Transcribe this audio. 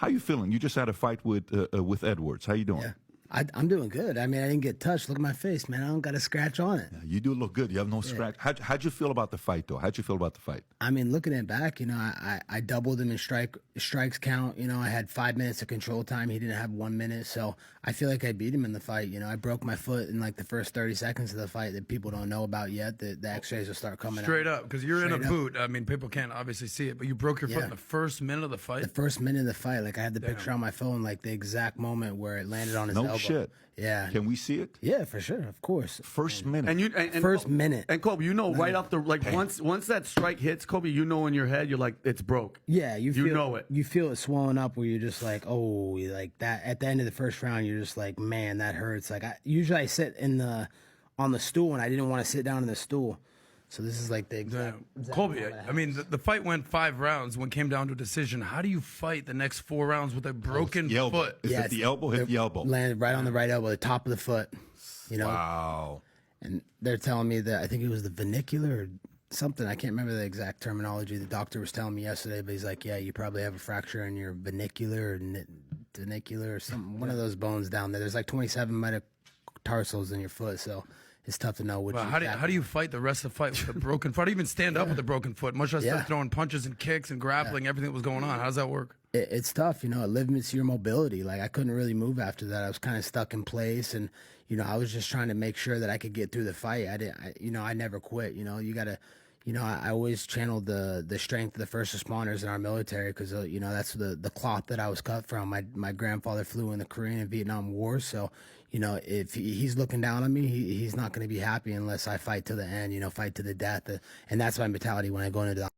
How you feeling? You just had a fight with Edwards. How you doing? Yeah. I'm doing good. I mean, I didn't get touched. Look at my face, man. I don't got a scratch on it. Yeah, you do look good. You have no scratch. How'd you feel about the fight, though? How'd you feel about the fight? I mean, looking it back, I doubled him in strikes count. I had 5 minutes of control time. He didn't have 1 minute. So I feel like I beat him in the fight. I broke my foot in like the first 30 seconds of the fight that people don't know about yet. The x-rays will start coming Straight out. up, because you're in a boot. I mean, people can't obviously see it, but you broke your foot in the first minute of the fight? The first minute of the fight. Like, I had the picture on my phone, like the exact moment where it landed on his elbow. No shit. Yeah. Can we see it? Yeah, for sure. Of course. First minute. And First minute. And Colby, right off the once that strike hits, Colby, in your head, you're like, it's broke. Yeah, you know it. You feel it swelling up where you're just like, oh, like that. At the end of the first round, you're just like, man, that hurts. Like, usually I sit on the stool, and I didn't want to sit down in the stool. So this is like the exact Colby, I mean, the fight went 5 rounds when it came down to a decision. How do you fight the next 4 rounds with a broken foot? Is it the elbow? Hit the elbow. Landed right on the right elbow, the top of the foot. Wow. And they're telling me that I think it was the vernacular or something. I can't remember the exact terminology. The doctor was telling me yesterday, but he's like, yeah, you probably have a fracture in your vernacular or vernacular or something. One of those bones down there. There's like 27 metatarsals in your foot, so it's tough to know which. Well, how do you fight the rest of the fight with a broken foot? How do you even stand up with a broken foot? Much less start throwing punches and kicks and grappling, everything that was going on. How does that work? It's tough, it limits your mobility. Like, I couldn't really move after that. I was kind of stuck in place, and I was just trying to make sure that I could get through the fight. I never quit. You gotta. I always channeled the strength of the first responders in our military because, that's the cloth that I was cut from. My grandfather flew in the Korean and Vietnam Wars. So, if he's looking down on me, he's not going to be happy unless I fight to the end, fight to the death. And that's my mentality when I go into the